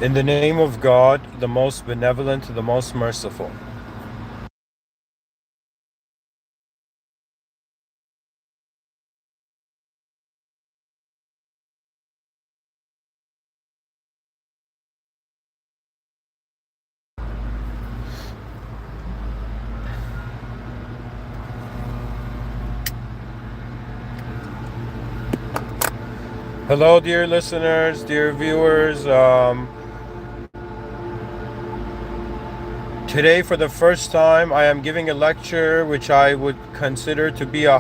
In the name of God, the most benevolent, the most merciful. Hello, dear listeners, dear viewers. Today, for the first time, I am giving a lecture which I would consider to be a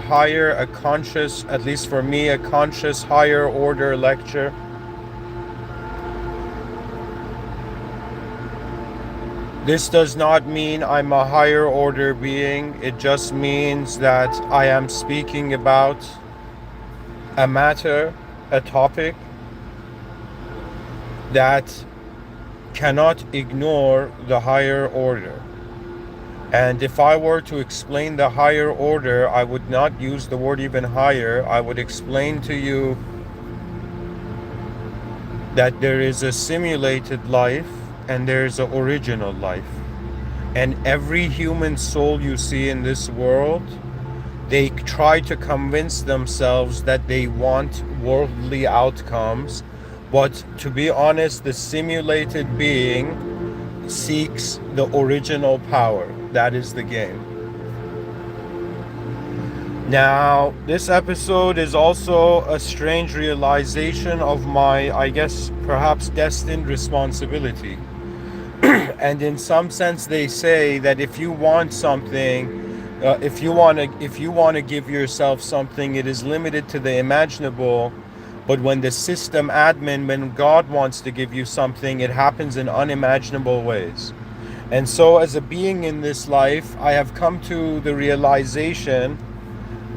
conscious, at least for me, a conscious higher order lecture. This does not mean I'm a higher order being. It just means that I am speaking about a matter, a topic that cannot ignore the higher order. And if I were to explain the higher order, I would not use the word even higher. I would explain to you that there is a simulated life and there is an original life. And every human soul you see in this world, they try to convince themselves that they want worldly outcomes. But to be honest, the simulated being seeks the original power. That is the game. Now, this episode is also a strange realization of my, I guess, perhaps destined responsibility. And in some sense, they say that if you want something, if you want to give yourself something, it is limited to the imaginable. But when the system admin, when God wants to give you something, it happens in unimaginable ways. And so, as a being in this life, I have come to the realization,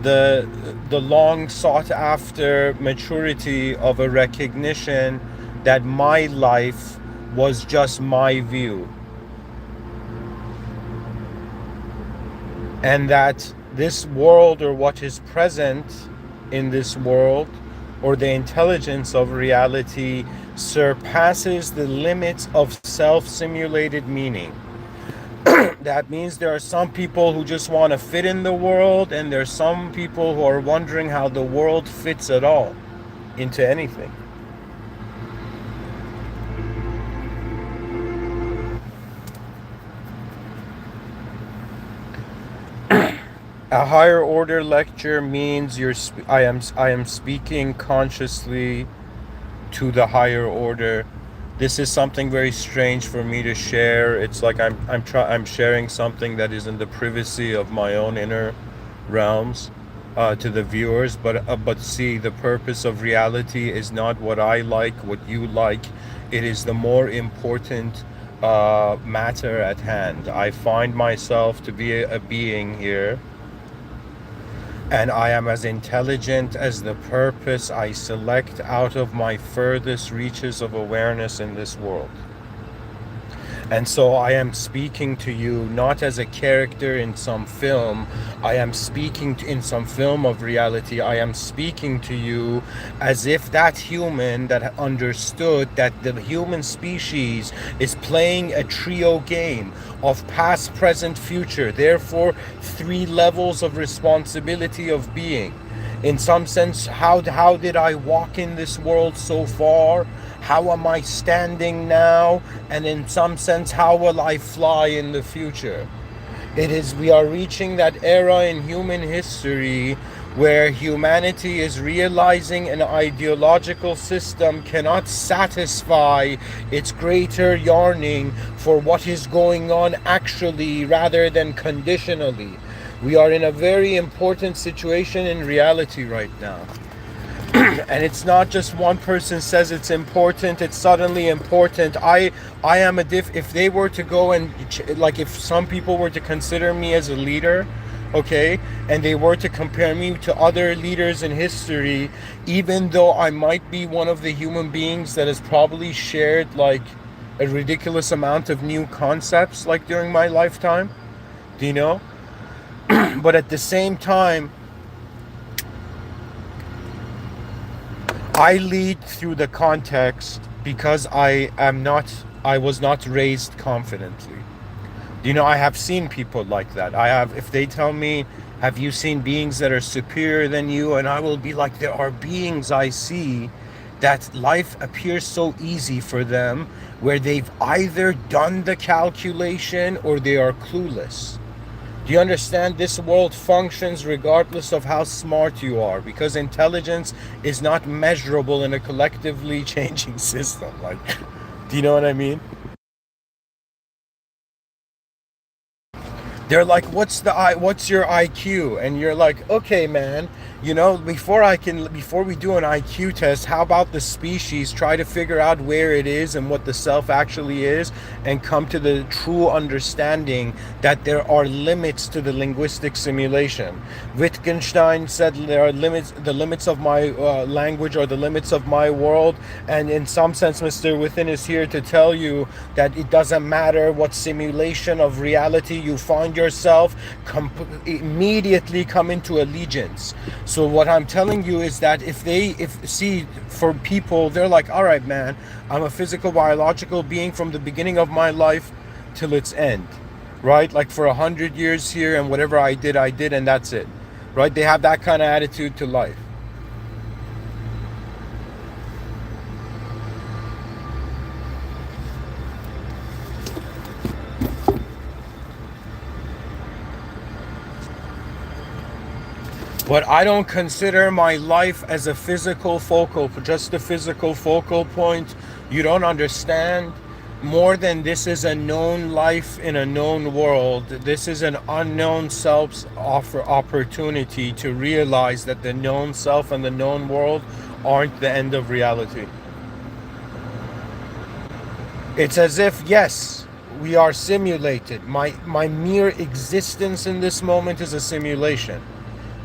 the long sought after maturity of a recognition that my life was just my view, and that this world, or what is present in this world, or the intelligence of reality, surpasses the limits of self-simulated meaning. That means there are some people who just want to fit in the world, and there's some people who are wondering how the world fits at all into anything. A higher order lecture means I am speaking consciously to the higher order. This is something very strange for me to share. It's like I'm sharing something that is in the privacy of my own inner realms to the viewers. But see, the purpose of reality is not what I like, what you like. It is the more important matter at hand. I find myself to be a being here, and I am as intelligent as the purpose I select out of my furthest reaches of awareness in this world. And so I am speaking to you not as a character in some film. I am speaking in some film of reality. I am speaking to you as if that human that understood that the human species is playing a trio game of past, present, future. Therefore, 3 levels of responsibility of being. In some sense, how did I walk in this world so far? How am I standing now? And in some sense, how will I fly in the future? We are reaching that era in human history where humanity is realizing an ideological system cannot satisfy its greater yearning for what is going on actually rather than conditionally. We are in a very important situation in reality right now. And it's not just one person says it's important, it's suddenly important. I am if they were to go and, like, if some people were to consider me as a leader, okay, and they were to compare me to other leaders in history, even though I might be one of the human beings that has probably shared like a ridiculous amount of new concepts like during my lifetime, do you know? But at the same time, I lead through the context because I was not raised confidently. I have seen people like that. If they tell me, have you seen beings that are superior than you? And I will be like, there are beings I see that life appears so easy for them, where they've either done the calculation or they are clueless. Do you understand? This world functions regardless of how smart you are, because intelligence is not measurable in a collectively changing system. Like, do you know what I mean? They're like, what's your IQ? And you're like, okay, man, before we do an IQ test, how about the species try to figure out where it is and what the self actually is, and come to the true understanding that there are limits to the linguistic simulation. Wittgenstein said there are limits. The limits of my language are the limits of my world. And in some sense, Mr. Within is here to tell you that it doesn't matter what simulation of reality you find yourself, immediately come into allegiance. So what I'm telling you is that for people, they're like, all right, man, I'm a physical biological being from the beginning of my life till its end, right? Like for 100 years here, and whatever I did, and that's it, right? They have that kind of attitude to life. But I don't consider my life as a just a physical focal point. You don't understand. More than this is a known life in a known world. This is an unknown self's opportunity to realize that the known self and the known world aren't the end of reality. It's as if, yes, we are simulated. My mere existence in this moment is a simulation.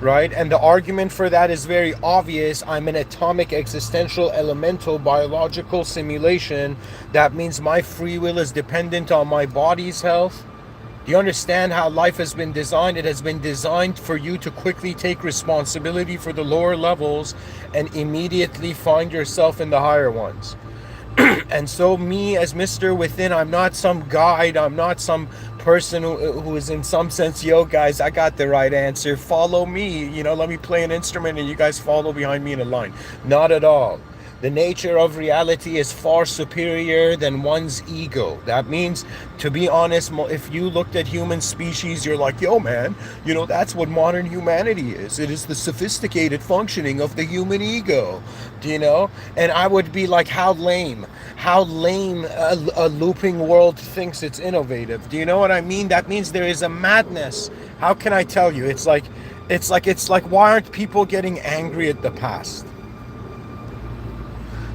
Right? And the argument for that is very obvious. I'm an atomic, existential, elemental, biological simulation. That means my free will is dependent on my body's health. Do you understand how life has been designed? It has been designed for you to quickly take responsibility for the lower levels and immediately find yourself in the higher ones. And so me as Mr. Within, I'm not some guide, I'm not some person who is in some sense, yo guys, I got the right answer, follow me, let me play an instrument and you guys follow behind me in a line. Not at all. The nature of reality is far superior than one's ego. That means, to be honest, if you looked at human species, you're like, yo man, that's what modern humanity is. It is the sophisticated functioning of the human ego. And I would be like, how lame a looping world thinks it's innovative. Do you know what I mean? That means there is a madness. How can I tell you? It's like why aren't people getting angry at the past?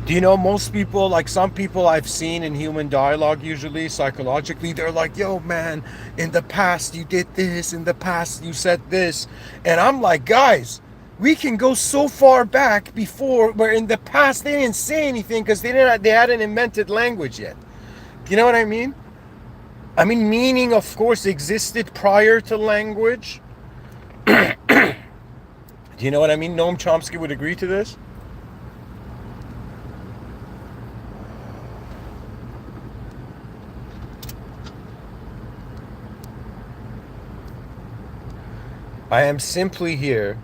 Most people, like some people I've seen in human dialogue, usually psychologically, they're like, yo man, in the past you did this, in the past you said this. And I'm like, guys, we can go so far back before, where in the past they didn't say anything because they hadn't invented language yet. Do you know what I mean? I mean, meaning of course existed prior to language. Do you know what I mean? Noam Chomsky would agree to this. I am simply here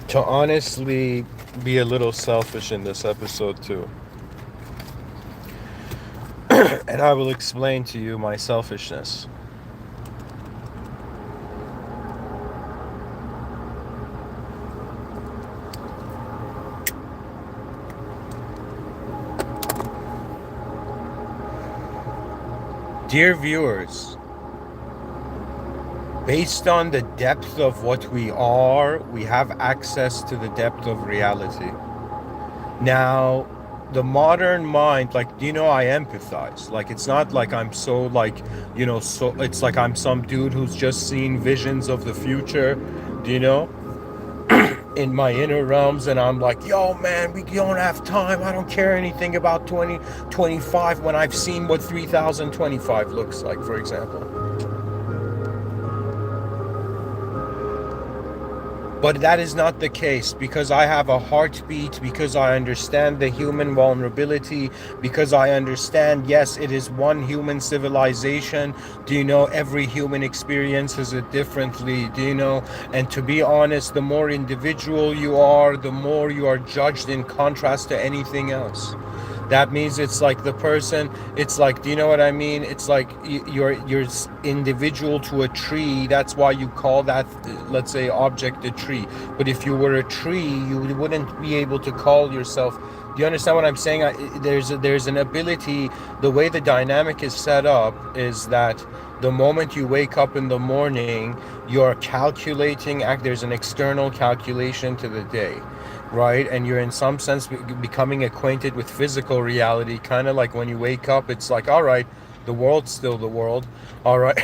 to honestly be a little selfish in this episode too. And I will explain to you my selfishness. Dear viewers, based on the depth of what we are, we have access to the depth of reality. Now, the modern mind, like, I empathize. Like, it's not like I'm so, so it's like I'm some dude who's just seen visions of the future, in my inner realms, and I'm like, yo man, we don't have time. I don't care anything about 2025 when I've seen what 3025 looks like, for example. But that is not the case, because I have a heartbeat, because I understand the human vulnerability, because I understand, yes, it is one human civilization. Do you know every human experiences it differently? Do you know? And to be honest, the more individual you are, the more you are judged in contrast to anything else. That means it's like the person, it's like, do you know what I mean? It's like you're individual to a tree. That's why you call that, let's say, object a tree. But if you were a tree, you wouldn't be able to call yourself. Do you understand what I'm saying? There's an ability. The way the dynamic is set up is that the moment you wake up in the morning, you're calculating. There's an external calculation to the day, right? And you're in some sense becoming acquainted with physical reality, kind of like when you wake up, it's like, all right, the world's still the world, all right.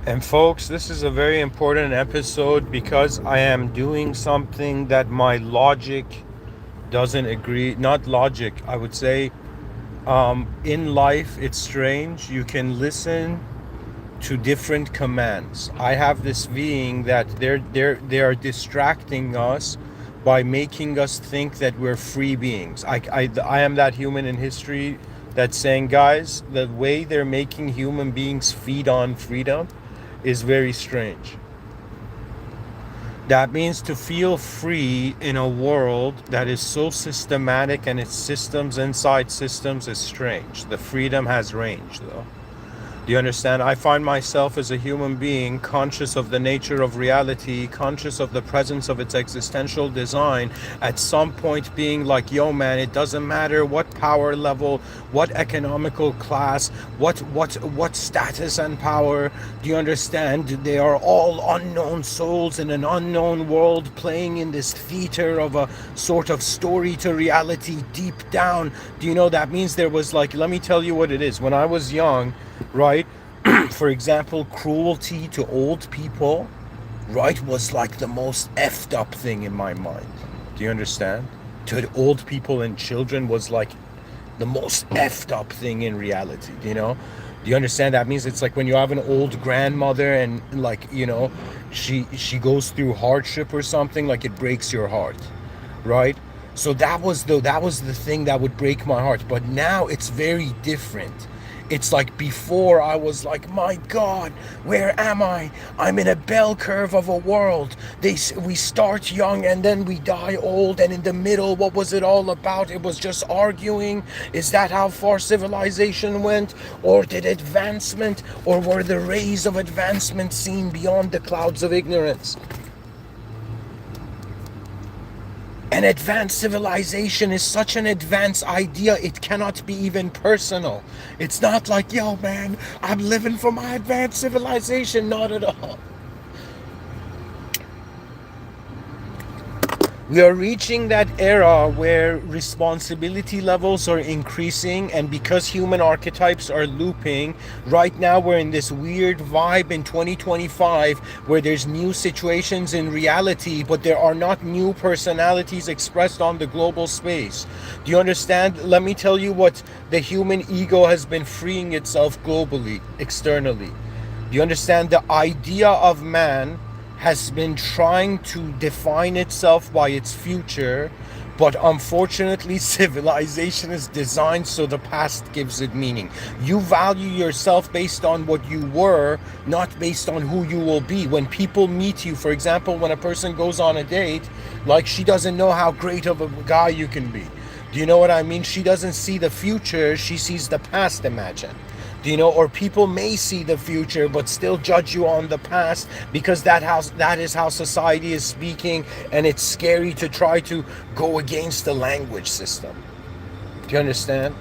And folks, this is a very important episode because I am doing something that my logic doesn't agree. Not logic, I would say. In life, it's strange. You can listen to different commands. I have this being that they are distracting us by making us think that we're free beings. I am that human in history that's saying, guys, the way they're making human beings feed on freedom is very strange. That means to feel free in a world that is so systematic and its systems inside systems is strange. The freedom has range, though. Do you understand? I find myself as a human being conscious of the nature of reality, conscious of the presence of its existential design, at some point being like, yo man, it doesn't matter what power level, what economical class, what status and power. Do you understand? They are all unknown souls in an unknown world, playing in this theater of a sort of story to reality deep down. Do you know that means there was, like, let me tell you what it is. When I was young, right, for example, cruelty to old people, right, was like the most effed up thing in my mind. Do you understand? To old people and children was like the most effed up thing in reality, you know? Do you understand? That means it's like when you have an old grandmother and, like, you know, she goes through hardship or something, like, it breaks your heart, right? So that was the thing that would break my heart. But now it's very different. It's like before I was like, my God, where am I? I'm in a bell curve of a world. We start young and then we die old. And in the middle, what was it all about? It was just arguing. Is that how far civilization went? Or did advancement, or were the rays of advancement seen beyond the clouds of ignorance? An advanced civilization is such an advanced idea, it cannot be even personal. It's not like, yo man, I'm living for my advanced civilization. Not at all. We are reaching that era where responsibility levels are increasing, and because human archetypes are looping, right now we're in this weird vibe in 2025 where there's new situations in reality, but there are not new personalities expressed on the global space. Do you understand? Let me tell you what the human ego has been freeing itself globally, externally. Do you understand? The idea of man has been trying to define itself by its future, but unfortunately civilization is designed so the past gives it meaning. You value yourself based on what you were, not based on who you will be. When people meet you, for example, when a person goes on a date, like, she doesn't know how great of a guy you can be. Do you know what I mean? She doesn't see the future, she sees the past, imagine. Do you know? Or people may see the future but still judge you on the past, because that is how society is speaking, and it's scary to try to go against the language system. Do you understand?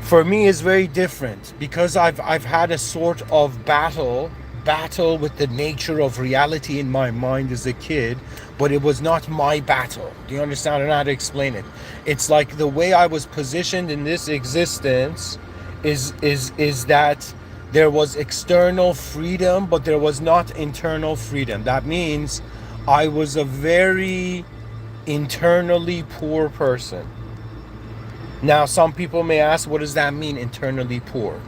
For me it's very different, because I've had a sort of battle with the nature of reality in my mind as a kid, but it was not my battle. Do you understand? I don't know how to explain it. It's like the way I was positioned in this existence is that there was external freedom, but there was not internal freedom. That means I was a very internally poor person. Now, some people may ask, what does that mean, internally poor?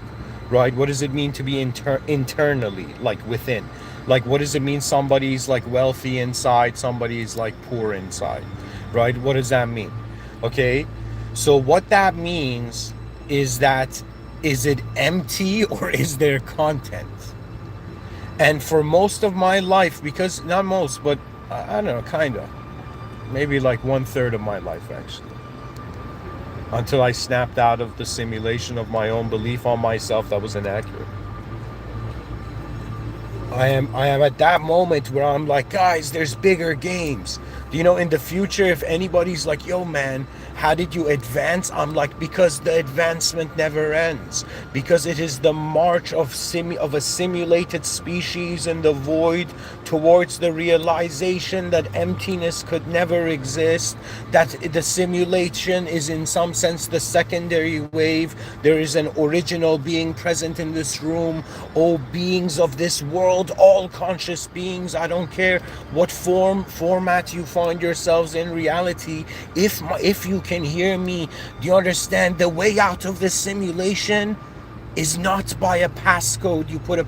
Right? What does it mean to be internally, like within? Like, what does it mean somebody's like wealthy inside, somebody's like poor inside? Right? What does that mean? Okay? So, what that means is that, is it empty or is there content? And for most of my life, because not most, but I don't know, kind of, maybe like 1/3 of my life actually, until I snapped out of the simulation of my own belief on myself that was inaccurate. I am at that moment where I'm like, guys, there's bigger games. You know, in the future, if anybody's like, yo man, how did you advance? I'm like, because the advancement never ends. Because it is the march of a simulated species in the void towards the realization that emptiness could never exist, that the simulation is in some sense the secondary wave. There is an original being present in this room. All beings of this world, all conscious beings, I don't care what format you find yourselves in reality, if you can hear me, do you understand? The way out of this simulation is not by a passcode. You put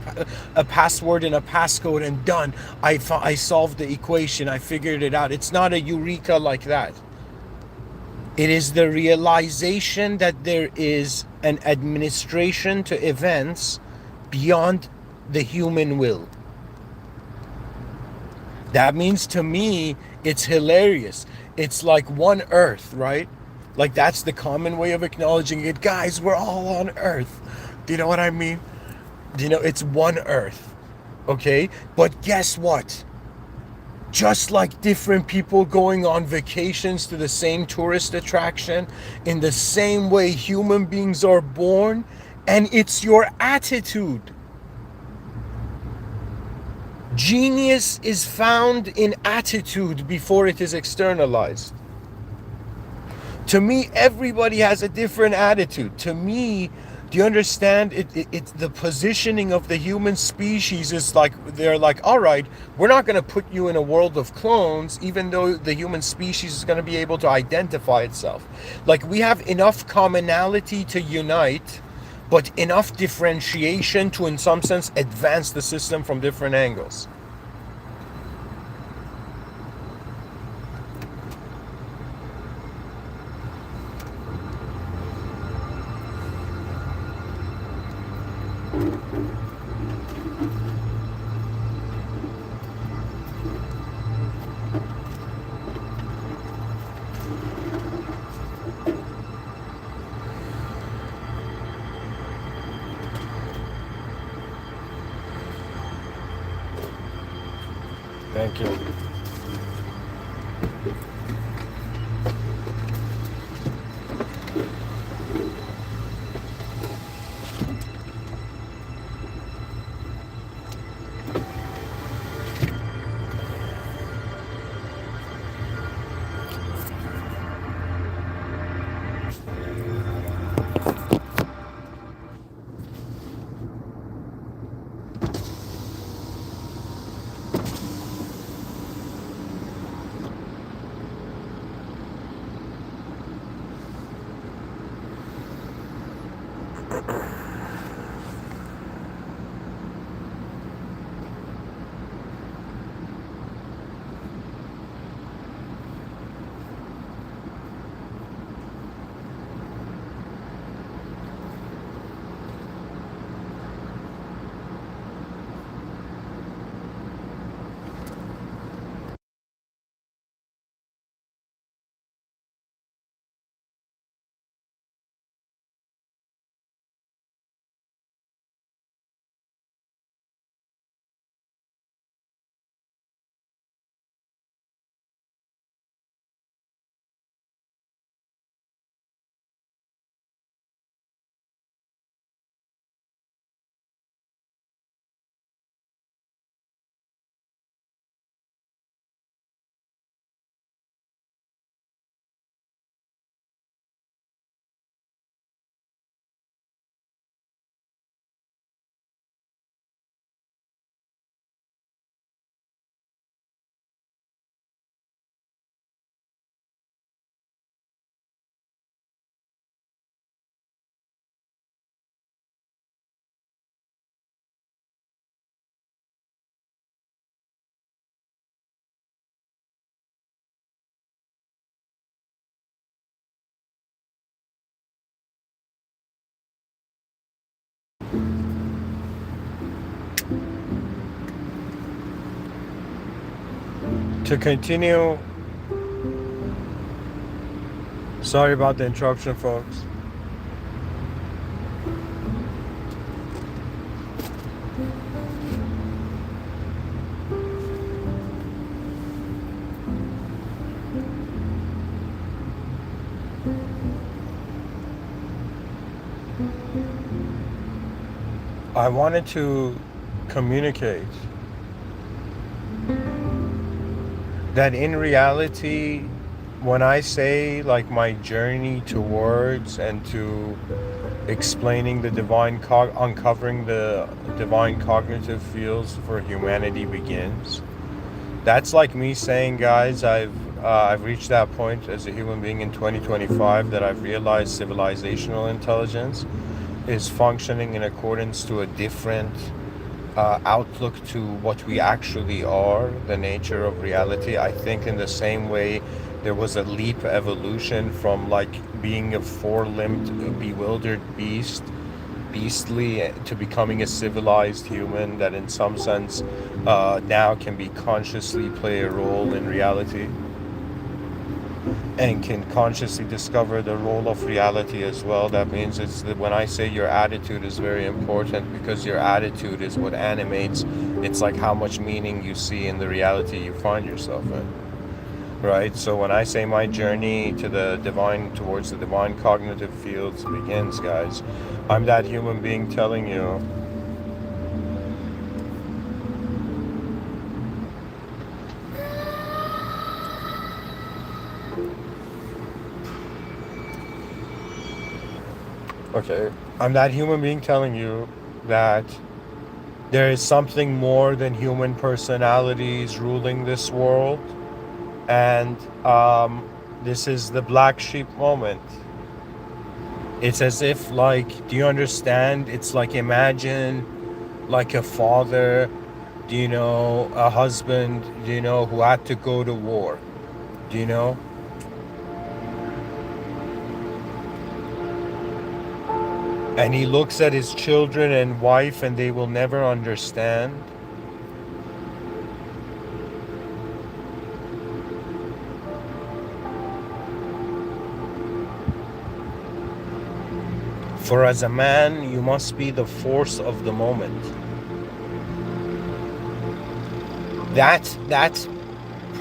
a password in a passcode and done. I solved the equation. I figured it out. It's not a eureka like that. It is the realization that there is an administration to events beyond the human will. That means to me, it's hilarious. It's like one Earth, right? Like that's the common way of acknowledging it. Guys, we're all on Earth. Do you know what I mean? Do you know, it's one Earth. Okay? But guess what? Just like different people going on vacations to the same tourist attraction, in the same way human beings are born, and it's your attitude. Genius is found in attitude before it is externalized. To me, everybody has a different attitude. To me, do you understand? It's the positioning of the human species is like, they're like, all right, we're not going to put you in a world of clones, even though the human species is going to be able to identify itself. Like, we have enough commonality to unite, but enough differentiation to, in some sense, advance the system from different angles. Thank you. To continue, sorry about the interruption, folks. I wanted to communicate that in reality, when I say like my journey towards and to explaining the uncovering the divine cognitive fields for humanity begins, that's like me saying, guys, I've reached that point as a human being in 2025 that I've realized civilizational intelligence is functioning in accordance to a different outlook to what we actually are, the nature of reality. I think in the same way there was a leap evolution from like being a four-limbed, bewildered beastly, to becoming a civilized human that in some sense now can be consciously play a role in reality and can consciously discover the role of reality as well. That means it's that when I say your attitude is very important, because your attitude is what animates, it's like how much meaning you see in the reality you find yourself in, right? So when I say my journey to the divine, towards the divine cognitive fields begins, guys, I'm that human being telling you okay, I'm that human being telling you that there is something more than human personalities ruling this world, and this is the black sheep moment. It's as if, like, do you understand? It's like, imagine like a father, do you know, a husband, do you know, who had to go to war, do you know? And he looks at his children and wife and they will never understand. For as a man, you must be the force of the moment. That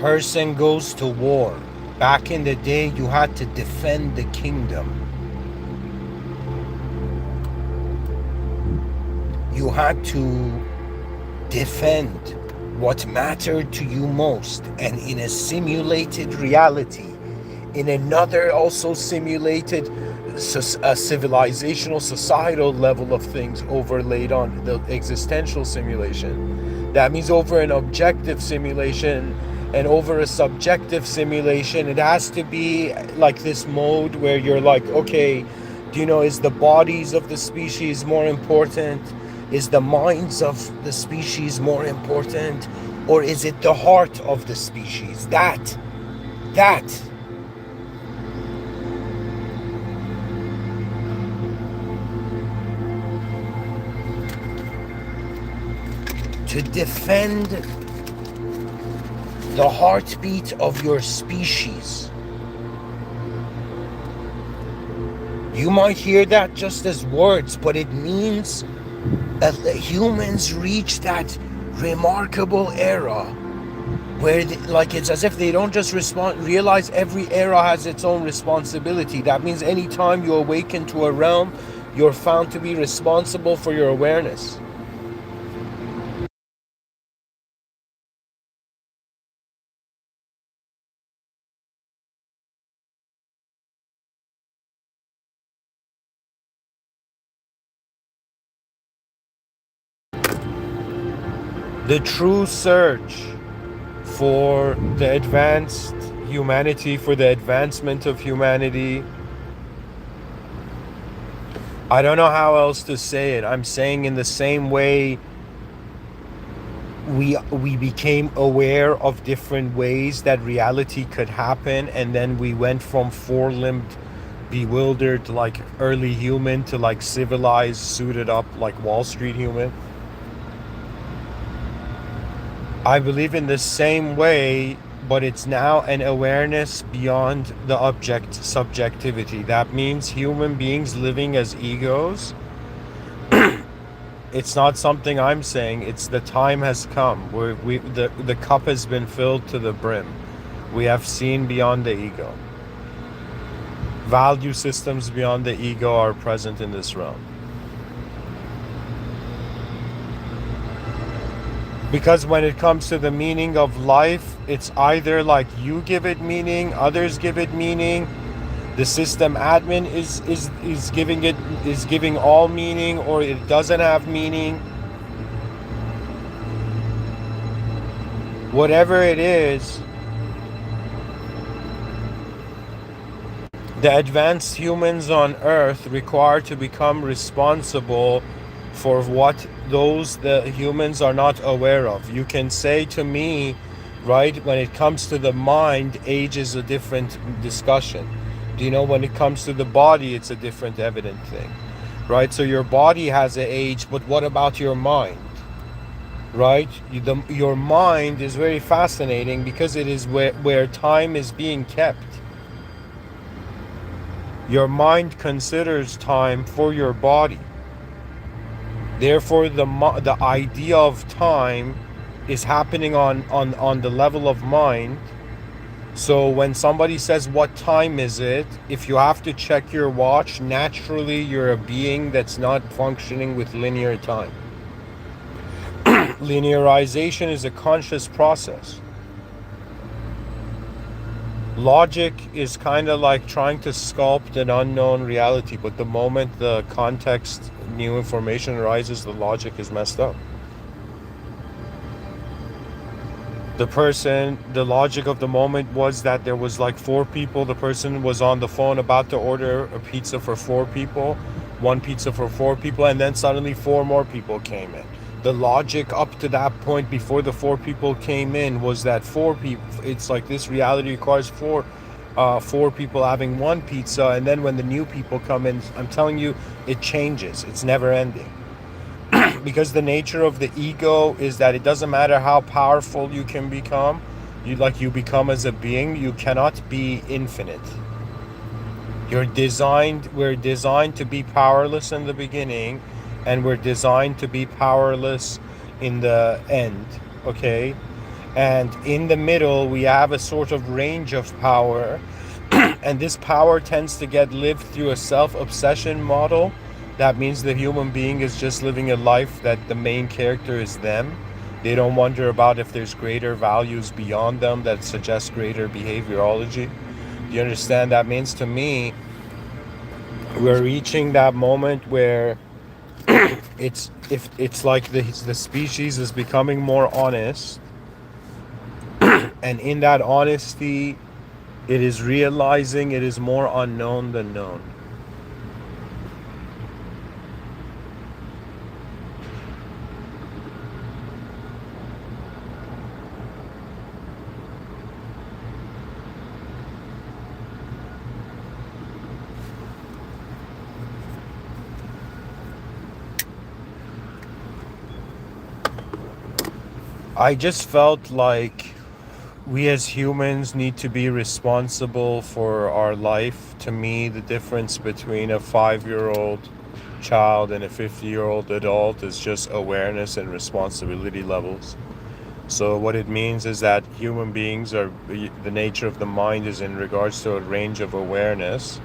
person goes to war. Back in the day, you had to defend the kingdom. You had to defend what mattered to you most. And in a simulated reality, in another also simulated a civilizational, societal level of things overlaid on the existential simulation. That means over an objective simulation and over a subjective simulation, it has to be like this mode where you're like, okay, do you know, is the bodies of the species more important? Is the minds of the species more important? Or is it the heart of the species? That. To defend the heartbeat of your species. You might hear that just as words, but it means that humans reach that remarkable era where like it's as if they don't just realize every era has its own responsibility. That means anytime you awaken to a realm, you're found to be responsible for your awareness. The true search for the advanced humanity, for the advancement of humanity. I don't know how else to say it. I'm saying in the same way we became aware of different ways that reality could happen, and then we went from four-limbed, bewildered, like early human to like civilized, suited up, like Wall Street human. I believe in the same way but it's now an awareness beyond the subjectivity. That means human beings living as egos. It's not something I'm saying. It's the time has come where the cup has been filled to the brim. We have seen beyond the ego. Value systems beyond the ego are present in this realm. Because when it comes to the meaning of life, it's either like you give it meaning, others give it meaning. The system admin is giving all meaning, or it doesn't have meaning. Whatever it is, the advanced humans on Earth require to become responsible for what the humans are not aware of. You can say to me, right, when it comes to the mind, age is a different discussion. Do you know, when it comes to the body, it's a different evident thing, right? So your body has an age, but what about your mind, right? Your mind is very fascinating because it is where time is being kept. Your mind considers time for your body. Therefore, the idea of time is happening on the level of mind. So when somebody says, what time is it? If you have to check your watch, naturally you're a being that's not functioning with linear time. Linearization is a conscious process. Logic is kind of like trying to sculpt an unknown reality, but the moment the context, new information arises, the logic is messed up. The logic of the moment was that there was like 4 people. The person was on the phone about to order a pizza for 4 people, 1 pizza for 4 people, and then suddenly 4 more people came in. The logic up to that point, before the 4 people came in, was that 4 people, it's like this reality requires 4 people having 1 pizza, and then when the new people come in, I'm telling you, it changes. It's never ending. Because the nature of the ego is that it doesn't matter how powerful you can become, you become as a being, you cannot be infinite. We're designed to be powerless in the beginning, and we're designed to be powerless in the end, okay? And in the middle, we have a sort of range of power, and this power tends to get lived through a self-obsession model. That means the human being is just living a life that the main character is them. They don't wonder about if there's greater values beyond them that suggest greater behaviorology. Do you understand? That means to me, we're reaching that moment where it's like the species is becoming more honest, and in that honesty, it is realizing it is more unknown than known. I just felt like we as humans need to be responsible for our life. To me, the difference between a 5-year-old child and a 50-year-old adult is just awareness and responsibility levels. So what it means is that human beings the nature of the mind is in regards to a range of awareness.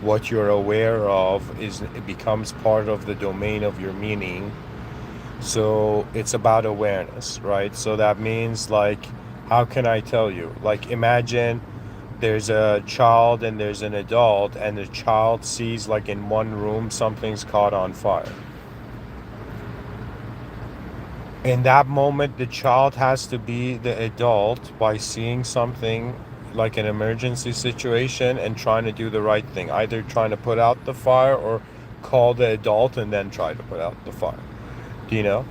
What you're aware of it becomes part of the domain of your meaning. So it's about awareness, right? So that means, like, how can I tell you? Like, imagine there's a child and there's an adult, and the child sees, like, in one room something's caught on fire. In that moment, the child has to be the adult by seeing something like an emergency situation and trying to do the right thing, either trying to put out the fire or call the adult and then try to put out the fire. Do you know?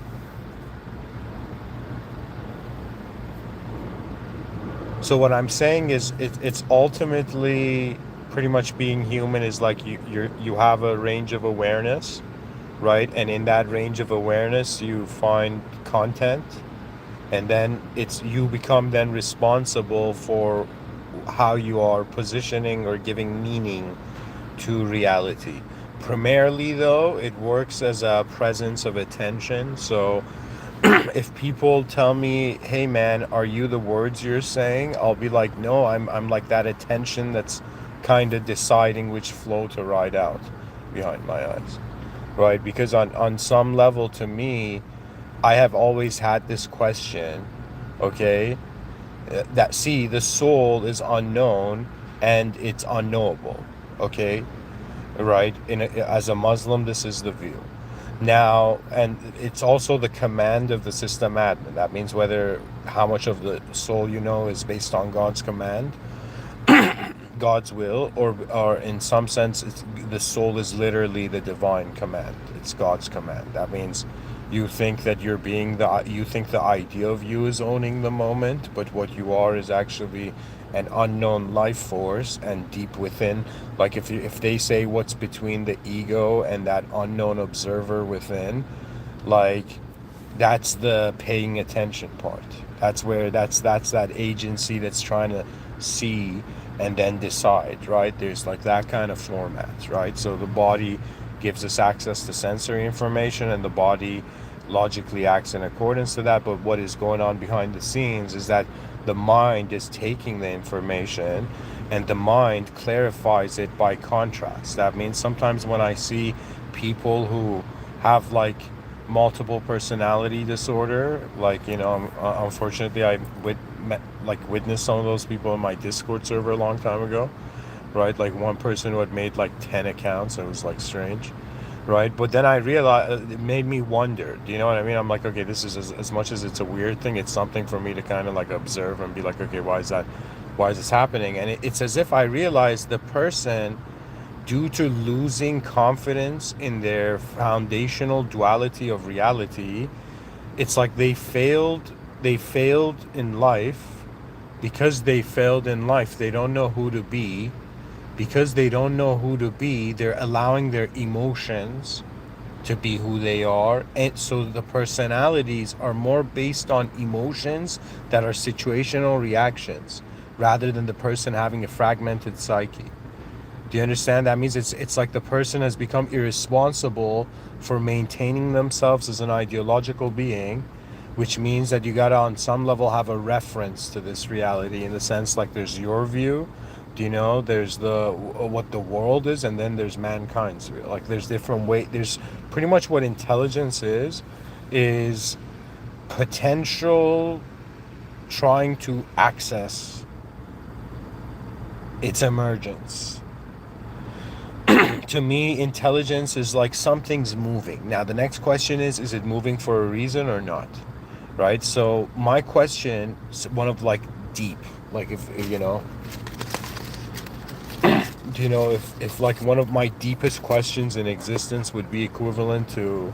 So what I'm saying is it's ultimately pretty much being human is like you have a range of awareness, right? And in that range of awareness you find content, and then it's you become then responsible for how you are positioning or giving meaning to reality. Primarily though, it works as a presence of attention. So if people tell me, "Hey man, are you the words you're saying?" I'll be like, "No, I'm like that attention that's kind of deciding which flow to ride out behind my eyes." Right? Because on some level to me, I have always had this question, okay? That see, the soul is unknown and it's unknowable, okay? Right? As a Muslim, this is the view. Now, and it's also the command of the system admin. That means whether how much of the soul you know is based on God's command, God's will, or in some sense, the soul is literally the divine command. It's God's command. That means you think that you think the idea of you is owning the moment, but what you are is actually an unknown life force and deep within. Like if they say what's between the ego and that unknown observer within, like that's the paying attention part. That's where that's that agency that's trying to see and then decide, right? There's like that kind of format, right? So the body gives us access to sensory information and the body logically acts in accordance to that. But what is going on behind the scenes is that the mind is taking the information and the mind clarifies it by contrast. That means sometimes when I see people who have like multiple personality disorder, like unfortunately witnessed some of those people in my Discord server a long time ago, right? Like one person who had made like 10 accounts. It was like strange, right? But then I realized it made me wonder. Do you know what I mean? I'm like, okay, this is as much as it's a weird thing, it's something for me to kind of like observe and be like, okay, why is this happening? And it's as if I realized the person, due to losing confidence in their foundational duality of reality, it's like they failed in life. Because they failed in life, they don't know who to be. Because they don't know who to be, they're allowing their emotions to be who they are. And so the personalities are more based on emotions that are situational reactions rather than the person having a fragmented psyche. Do you understand? That means it's like the person has become irresponsible for maintaining themselves as an ideological being, which means that you gotta on some level have a reference to this reality in the sense like there's your view, do you know? There's the what the world is, and then there's mankind's view. Like there's different way. There's pretty much what intelligence is potential trying to access its emergence. To me, intelligence is like something's moving. Now, the next question is it moving for a reason or not? Right? So, my question is one of like deep, like if if like one of my deepest questions in existence would be equivalent to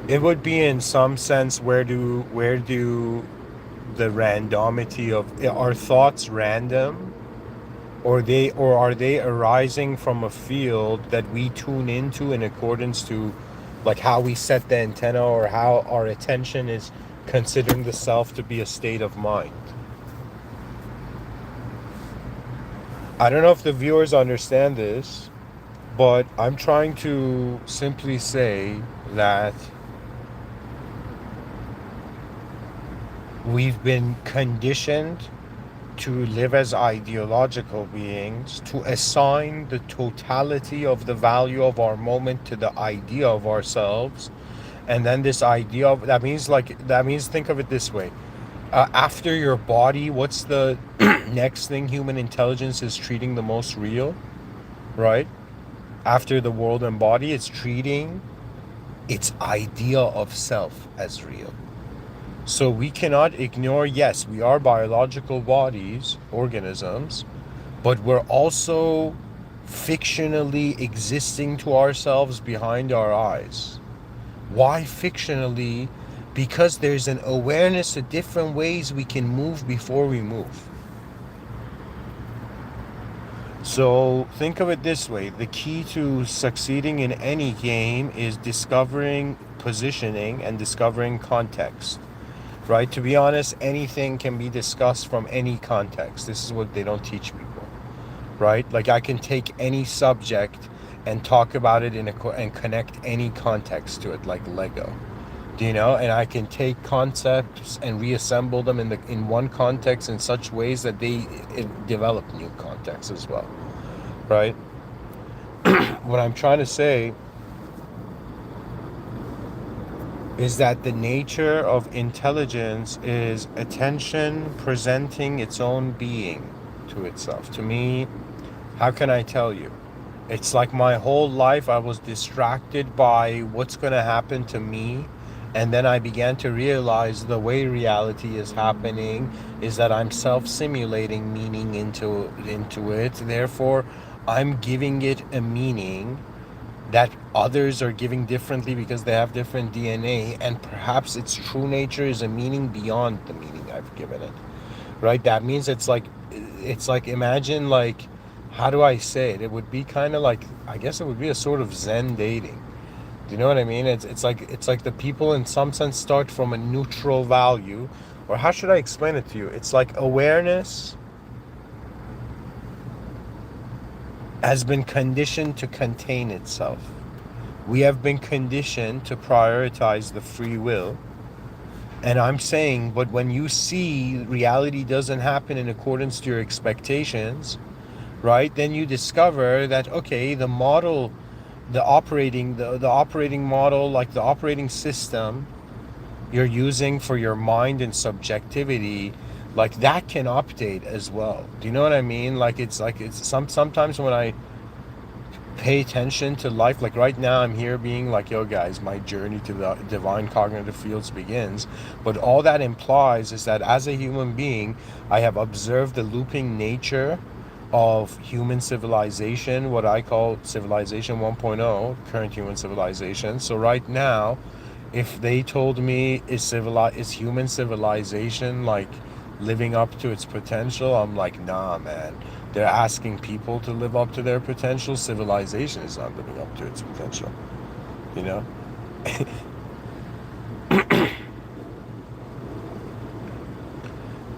it would be in some sense where do the randomity of are thoughts random, or are they arising from a field that we tune into in accordance to like how we set the antenna or how our attention is considering the self to be a state of mind. I don't know if the viewers understand this, but I'm trying to simply say that we've been conditioned to live as ideological beings, to assign the totality of the value of our moment to the idea of ourselves. And then this idea of that means think of it this way. After your body, what's the next thing human intelligence is treating the most real, right? After the world and body, it's treating its idea of self as real. So we cannot ignore, yes, we are biological bodies, organisms, but we're also fictionally existing to ourselves behind our eyes. Why fictionally? because there's an awareness of different ways we can move before we move. So think of it this way: the key to succeeding in any game is discovering positioning and discovering context. Right? To be honest, anything can be discussed from any context. This is what they don't teach people. Right? Like I can take any subject and talk about it and connect any context to it, like Lego. Do you know? And I can take concepts and reassemble them in one context in such ways that they develop new contexts as well. Right? What I'm trying to say is that the nature of intelligence is attention presenting its own being to itself. To me, how can I tell you? It's like my whole life I was distracted by what's going to happen to me. And then I began to realize the way reality is happening is that I'm self-simulating meaning into it. Therefore, I'm giving it a meaning that others are giving differently because they have different DNA, and perhaps its true nature is a meaning beyond the meaning I've given it. Right? That means it's like imagine, like, how do I say it? It would be kind of like, I guess it would be a sort of Zen dating. Do you know what I mean? It's like the people in some sense start from a neutral value, or how should I explain it to you? It's like awareness has been conditioned to contain itself. We have been conditioned to prioritize the free will. And I'm saying, but when you see reality doesn't happen in accordance to your expectations, right? Then you discover that, okay, the model, the operating model, like the operating system you're using for your mind and subjectivity, like that can update as well. Do you know what I mean? Like it's sometimes when I pay attention to life, like right now I'm here being like, yo guys, my journey to the divine cognitive fields begins. But all that implies is that as a human being, I have observed the looping nature of human civilization, what I call civilization 1.0, current human civilization. So right now, if they told me is human civilization like living up to its potential, I'm like, nah, man. They're asking people to live up to their potential. Civilization is not living up to its potential. You know?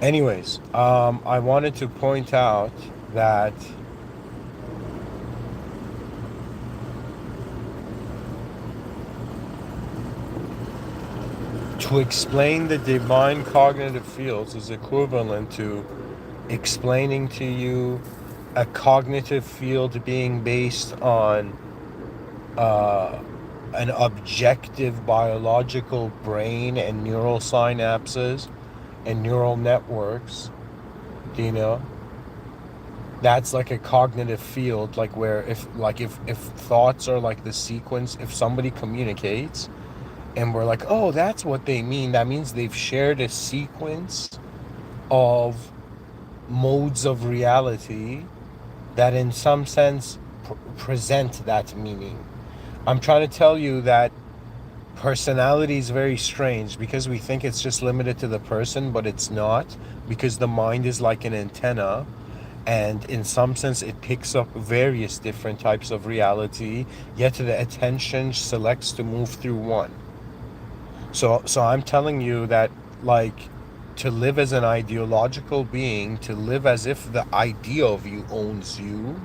Anyways, I wanted to point out that to explain the divine cognitive fields is equivalent to explaining to you a cognitive field being based on uh, an objective biological brain and neural synapses and neural networks. Do you know? That's like a cognitive field, like where if thoughts are like the sequence, if somebody communicates and we're like, oh, that's what they mean, that means they've shared a sequence of modes of reality that in some sense present that meaning. I'm trying to tell you that personality is very strange because we think it's just limited to the person, but it's not, because the mind is like an antenna, and in some sense it picks up various different types of reality, yet the attention selects to move through one. So I'm telling you that, like, to live as an ideological being, to live as if the idea of you owns you,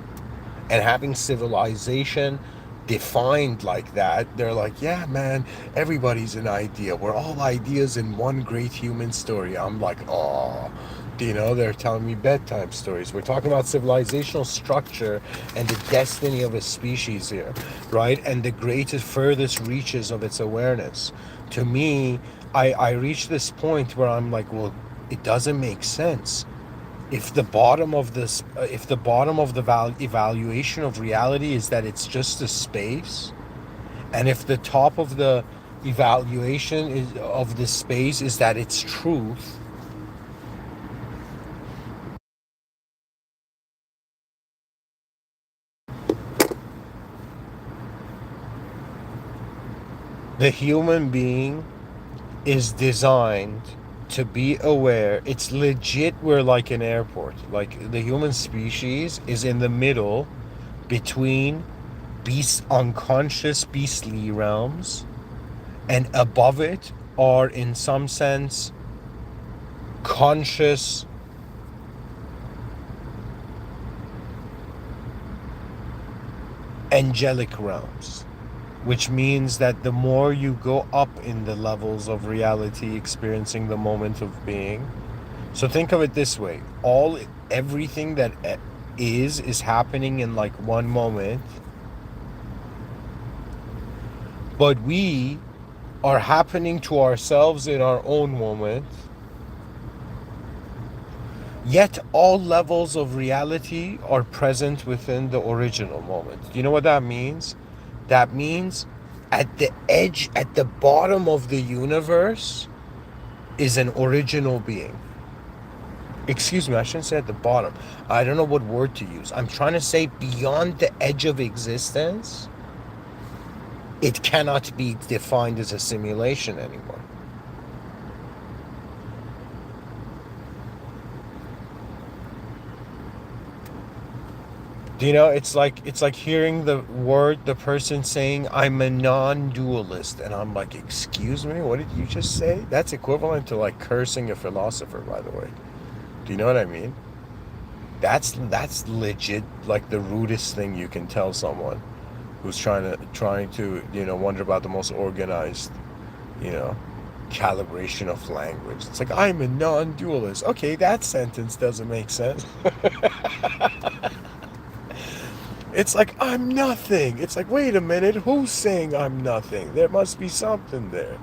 and having civilization defined like that, they're like, yeah, man, everybody's an idea. We're all ideas in one great human story. I'm like, oh, you know, they're telling me bedtime stories. We're talking about civilizational structure and the destiny of a species here, right? And the greatest, furthest reaches of its awareness. To me, I reach this point where I'm like, well, it doesn't make sense. If the bottom of this, if the bottom of the evaluation of reality is that it's just a space, and if the top of the evaluation of the space is that it's truth, the human being is designed to be aware. It's legit, we're like an airport. Like the human species is in the middle between unconscious beastly realms, and above it are in some sense conscious angelic realms, which means that the more you go up in the levels of reality, experiencing the moment of being. So think of it this way: everything that is happening in like one moment, but we are happening to ourselves in our own moment. Yet all levels of reality are present within the original moment. Do you know what that means? That means at the edge, at the bottom of the universe, is an original being. Excuse me, I shouldn't say at the bottom. I don't know what word to use. I'm trying to say beyond the edge of existence, it cannot be defined as a simulation anymore. Do you know, it's like hearing the person saying I'm a non-dualist, and I'm like, excuse me, what did you just say? That's equivalent to like cursing a philosopher, by the way. Do you know what I mean? That's legit like the rudest thing you can tell someone who's trying to wonder about the most organized, you know, calibration of language. It's like I'm a non-dualist. Okay, that sentence doesn't make sense. It's like I'm nothing. It's like, wait a minute, who's saying I'm nothing? There must be something there.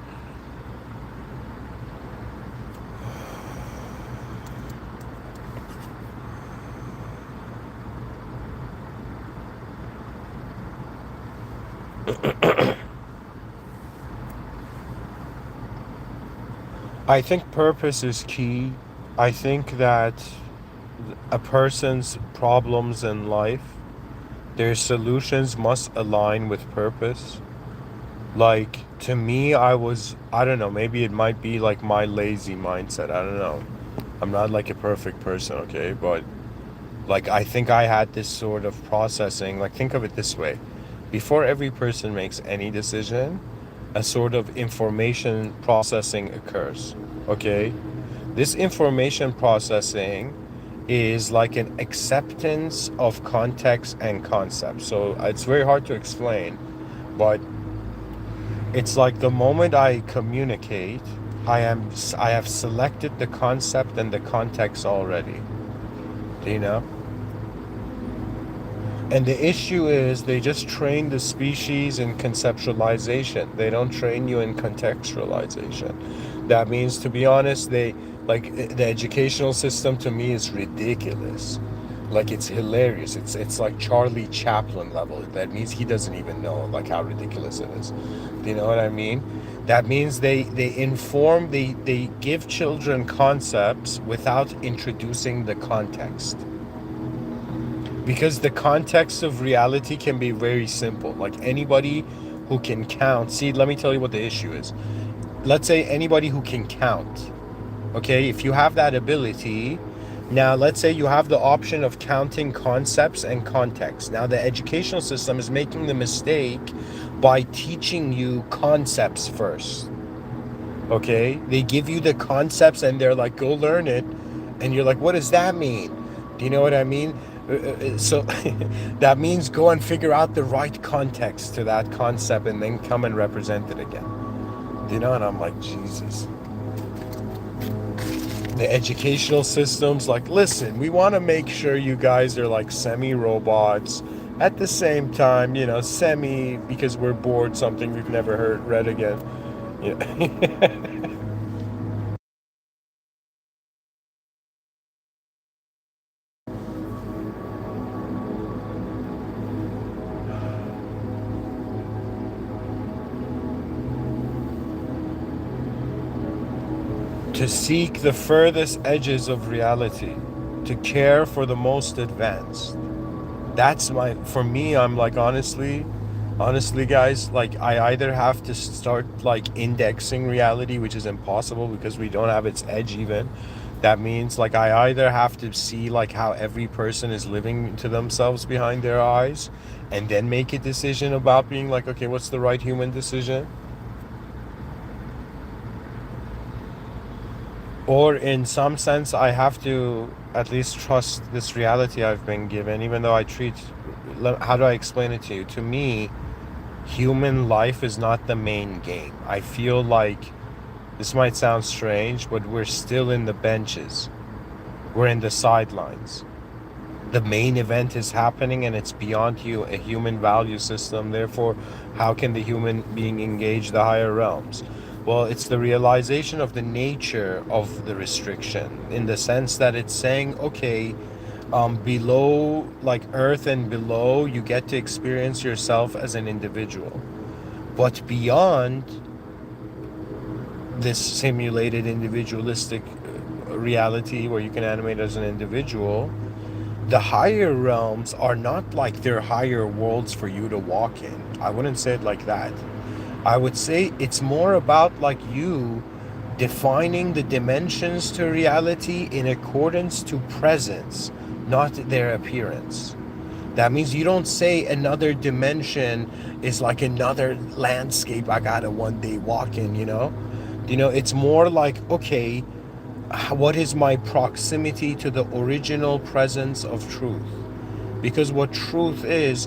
I think purpose is key. I think that a person's problems in life, their solutions must align with purpose. Like, to me, I don't know, maybe it might be like my lazy mindset. I don't know. I'm not like a perfect person, okay? But like, I think I had this sort of processing. Like, think of it this way: before every person makes any decision, a sort of information processing occurs, okay? This information processing is like an acceptance of context and concept. So it's very hard to explain, but it's like the moment I communicate, I have selected the concept and the context already. Do you know? And the issue is they just train the species in conceptualization. They don't train you in contextualization. That means, to be honest, the educational system to me is ridiculous. Like, it's hilarious. It's like Charlie Chaplin level. That means he doesn't even know like how ridiculous it is. Do you know what I mean? That means they give children concepts without introducing the context. Because the context of reality can be very simple. Like, anybody who can count. See, let me tell you what the issue is. Let's say anybody who can count. Okay, if you have that ability, now let's say you have the option of counting concepts and context. Now the educational system is making the mistake by teaching you concepts first. Okay, they give you the concepts and they're like, go learn it, and you're like, what does that mean? Do you know what I mean? So that means go and figure out the right context to that concept and then come and represent it again. Do you know? And I'm like, Jesus. The educational system's like, listen, we want to make sure you guys are like semi-robots. At the same time, semi, because we're bored, something we've never read again. To seek the furthest edges of reality, to care for the most advanced. For me, I'm like, honestly, Honestly, guys, like I either have to start like indexing reality, which is impossible because we don't have its edge even. That means like I either have to see like how every person is living to themselves behind their eyes and then make a decision about being like, okay, what's the right human decision? Or in some sense, I have to at least trust this reality I've been given, even though I treat, how do I explain it to you? To me, human life is not the main game. I feel like this might sound strange, but we're still in the benches. We're in the sidelines. The main event is happening and it's beyond you, a human value system. Therefore, how can the human being engage the higher realms? Well, it's the realization of the nature of the restriction in the sense that it's saying, okay, below, like earth and below, you get to experience yourself as an individual. But beyond this simulated individualistic reality where you can animate as an individual, the higher realms are not like they're higher worlds for you to walk in. I wouldn't say it like that. I would say it's more about like you defining the dimensions to reality in accordance to presence, not their appearance. That means you don't say another dimension is like another landscape I gotta one day walk in, you know? It's more like, okay, what is my proximity to the original presence of truth? Because what truth is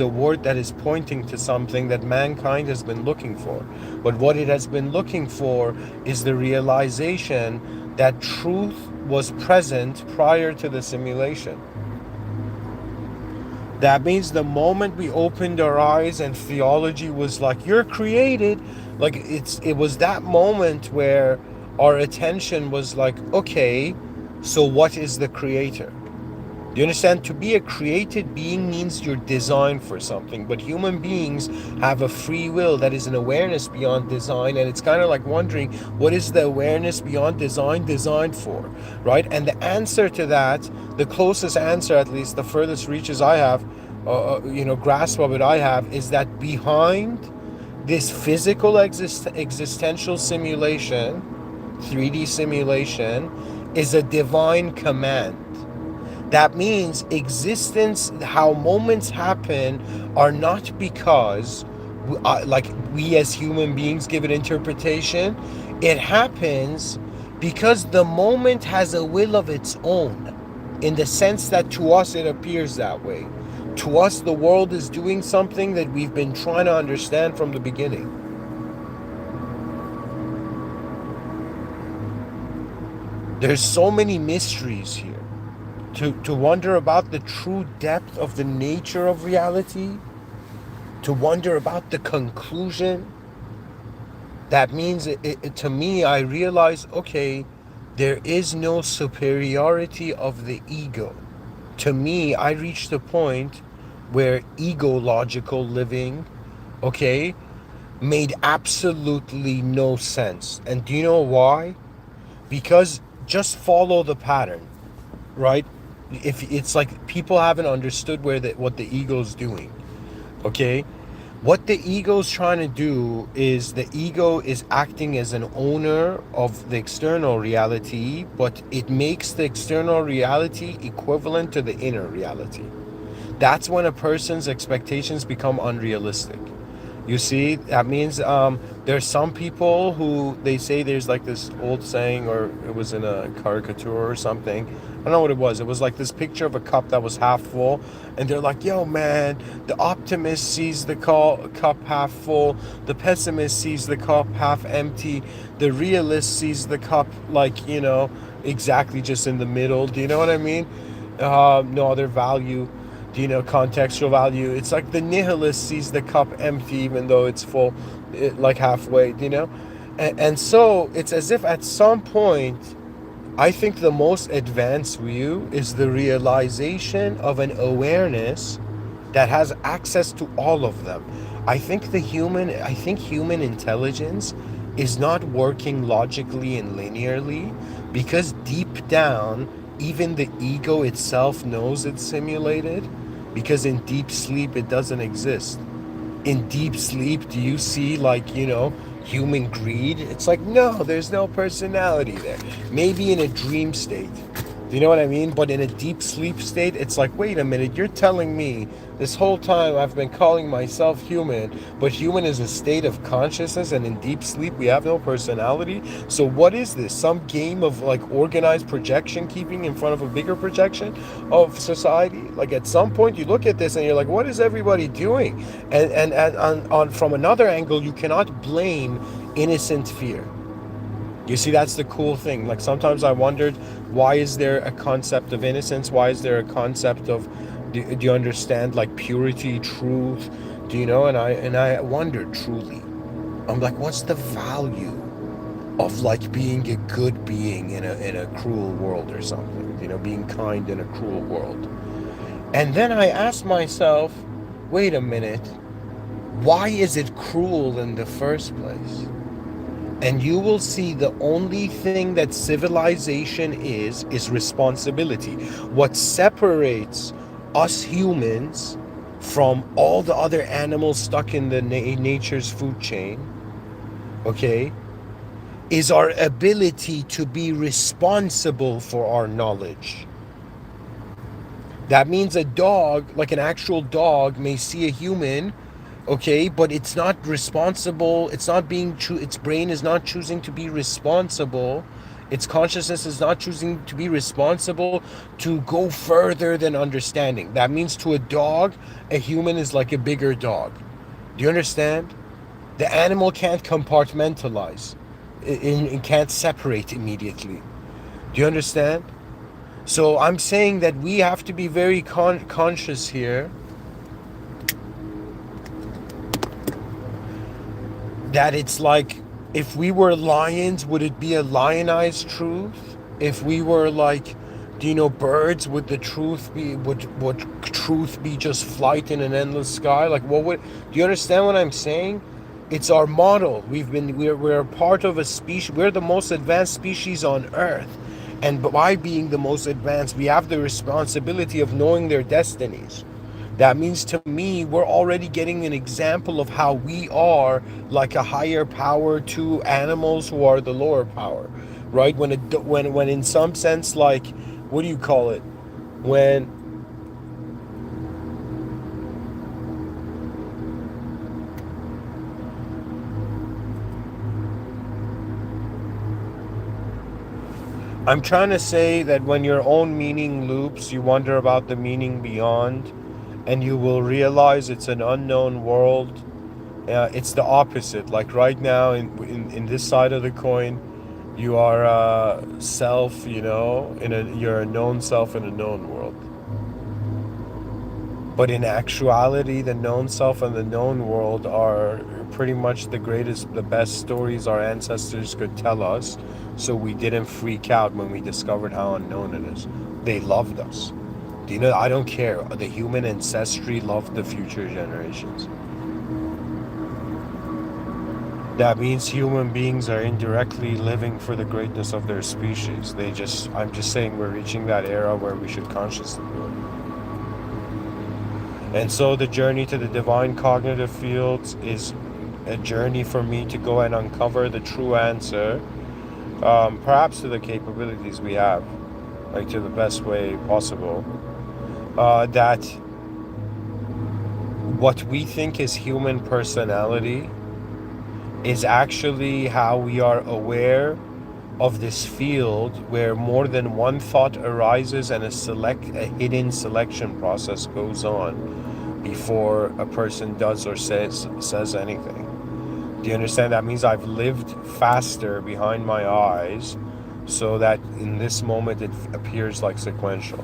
a word that is pointing to something that mankind has been looking for. But what it has been looking for is the realization that truth was present prior to the simulation. That means the moment we opened our eyes and theology was like, you're created, like it was that moment where our attention was like, okay, so what is the creator? Do you understand? To be a created being means you're designed for something, but human beings have a free will that is an awareness beyond design, and it's kind of like wondering, what is the awareness beyond design designed for, right? And the answer to that, the closest answer, at least the furthest reaches I have, grasp of it I have, is that behind this physical existential simulation, 3D simulation, is a divine command. That means existence, how moments happen, are not because like we as human beings give it interpretation. It happens because the moment has a will of its own, in the sense that to us it appears that way. To us, the world is doing something that we've been trying to understand from the beginning. There's so many mysteries here. To wonder about the true depth of the nature of reality, to wonder about the conclusion, that means to me, I realize, okay, there is no superiority of the ego. To me, I reached a point where ego-logical living, okay, made absolutely no sense. And do you know why? Because just follow the pattern, right? If it's like people haven't understood what the ego's doing, okay? What the ego's trying to do is the ego is acting as an owner of the external reality, but it makes the external reality equivalent to the inner reality. That's when a person's expectations become unrealistic. You see, that means there's some people who they say, there's like this old saying, or it was in a caricature or something. I don't know what it was. It was like this picture of a cup that was half full, and they're like, yo, man, the optimist sees the cup half full, the pessimist sees the cup half empty, the realist sees the cup like, exactly just in the middle. Do you know what I mean? No other value. Contextual value. It's like the nihilist sees the cup empty even though it's full, like halfway, and so it's as if at some point, I think the most advanced view is the realization of an awareness that has access to all of them. I think human intelligence is not working logically and linearly, because deep down, even the ego itself knows it's simulated, because in deep sleep it doesn't exist. in deep sleep, do you see, like, human greed? It's like, no, there's no personality there. Maybe in a dream state. Do you know what I mean? But in a deep sleep state, it's like, wait a minute, you're telling me this whole time I've been calling myself human, but human is a state of consciousness, and in deep sleep we have no personality. So what is this? Some game of like organized projection keeping in front of a bigger projection of society? Like at some point you look at this and you're like, what is everybody doing? And on from another angle, you cannot blame innocent fear. You see, that's the cool thing. Like sometimes I wondered, why is there a concept of innocence? Why is there a concept of, do you understand, like purity, truth? Do you know? And I wondered truly. I'm like, what's the value of like being a good being in a cruel world or something? Being kind in a cruel world. And then I asked myself, wait a minute, why is it cruel in the first place? And you will see the only thing that civilization is responsibility. What separates us humans from all the other animals stuck in the nature's food chain, okay, is our ability to be responsible for our knowledge. That means a dog, like an actual dog, may see a human, okay, but it's not responsible. It's not being its brain is not choosing to be responsible. Its consciousness is not choosing to be responsible to go further than understanding. That means to a dog, a human is like a bigger dog. Do you understand? The animal can't compartmentalize. It can't separate immediately. Do you understand? So I'm saying that we have to be very conscious here that it's like, if we were lions, would it be a lionized truth? If we were like, birds, would the truth be, would truth be just flight in an endless sky? Like, what would, do you understand what I'm saying? It's our model. We're a part of a species. We're the most advanced species on Earth. And by being the most advanced, we have the responsibility of knowing their destinies. That means to me, we're already getting an example of how we are like a higher power to animals who are the lower power, right? When in some sense, like, what do you call it? When I'm trying to say that when your own meaning loops, you wonder about the meaning beyond, and you will realize it's an unknown world. It's the opposite. Like right now, in this side of the coin, you are self. You're a known self in a known world. But in actuality, the known self and the known world are pretty much the best stories our ancestors could tell us, so we didn't freak out when we discovered how unknown it is. They loved us. Do you know, I don't care. The human ancestry loved the future generations. That means human beings are indirectly living for the greatness of their species. I'm just saying we're reaching that era where we should consciously do it. And so the journey to the divine cognitive fields is a journey for me to go and uncover the true answer, perhaps to the capabilities we have, like to the best way possible, that what we think is human personality is actually how we are aware of this field where more than one thought arises and a hidden selection process goes on before a person does or says anything. Do you understand? That means I've lived faster behind my eyes so that in this moment it appears like sequential.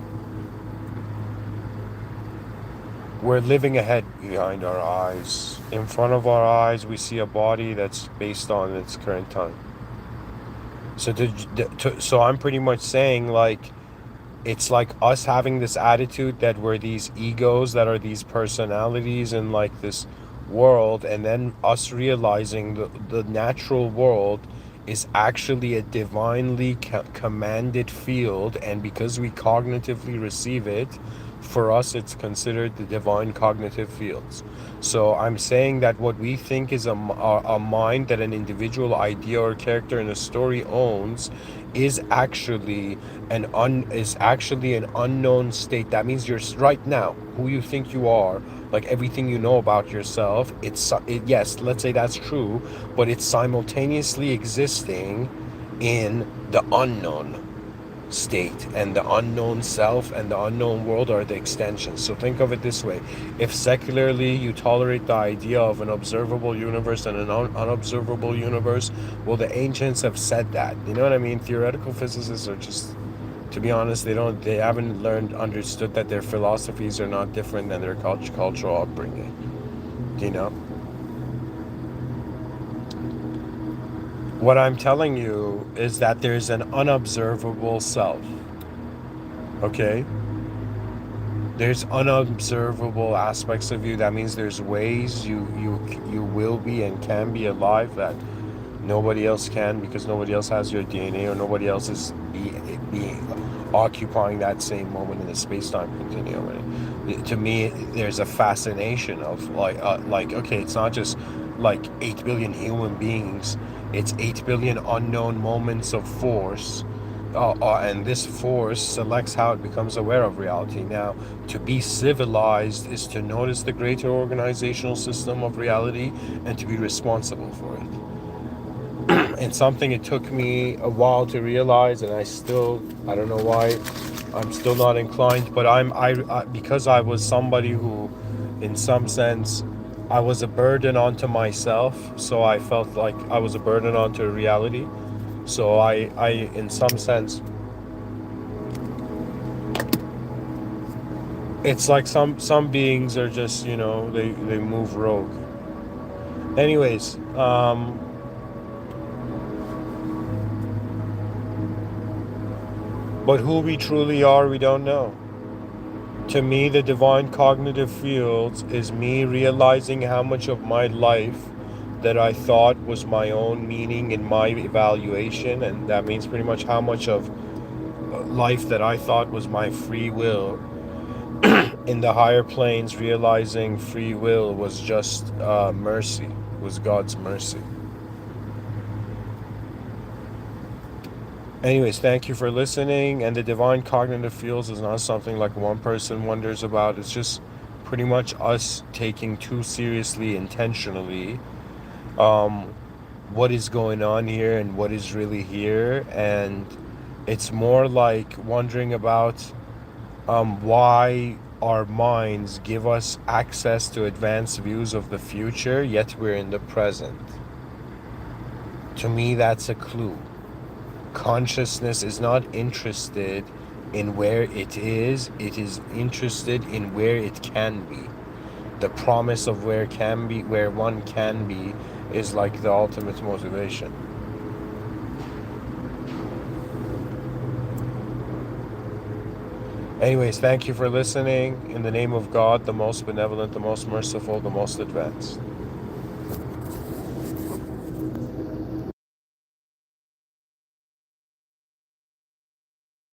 We're living ahead behind our eyes. In front of our eyes, we see a body that's based on its current time. So I'm pretty much saying, like, it's like us having this attitude that we're these egos that are these personalities in like this world, and then us realizing the natural world is actually a divinely commanded field, and because we cognitively receive it, For us, it's considered the divine cognitive fields. So I'm saying that what we think is a mind that an individual idea or character in a story owns is actually an unknown state. That means you're right now who you think you are, like everything you know about yourself. Yes, let's say that's true, but it's simultaneously existing in the unknown state, and the unknown self and the unknown world are the extensions. So think of it this way: if secularly you tolerate the idea of an observable universe and an unobservable universe, well, the ancients have said that. You know what I mean? Theoretical physicists are just, to be honest, they haven't understood that their philosophies are not different than their cultural upbringing. You know what I'm telling you is that there's an unobservable self. Okay, there's unobservable aspects of you. That means there's ways you will be and can be alive that nobody else can, because nobody else has your DNA, or nobody else is being occupying that same moment in the space-time continuum. And to me, there's a fascination of like, okay, it's not just like 8 billion human beings, it's 8 billion unknown moments of force, and this force selects how it becomes aware of reality. Now, to be civilized is to notice the greater organizational system of reality and to be responsible for it. And something it took me a while to realize, and I don't know why I'm still not inclined, but because I was somebody who, in some sense, I was a burden onto myself, so I felt like I was a burden onto reality. So I in some sense, it's like some beings are just, they move rogue. Anyways, but who we truly are, we don't know. To me, the divine cognitive fields is me realizing how much of my life that I thought was my own meaning in my evaluation, and that means pretty much how much of life that I thought was my free will. In the higher planes, realizing free will was just mercy, was God's mercy. Anyways, thank you for listening. And the divine cognitive fields is not something like one person wonders about. It's just pretty much us taking too seriously, intentionally, what is going on here and what is really here. And it's more like wondering about why our minds give us access to advanced views of the future, yet we're in the present. To me, that's a clue. Consciousness is not interested in where it is interested in where it can be. The promise of where one can be, is like the ultimate motivation. Anyways, thank you for listening. In the name of God, the most benevolent, the most merciful, the most advanced.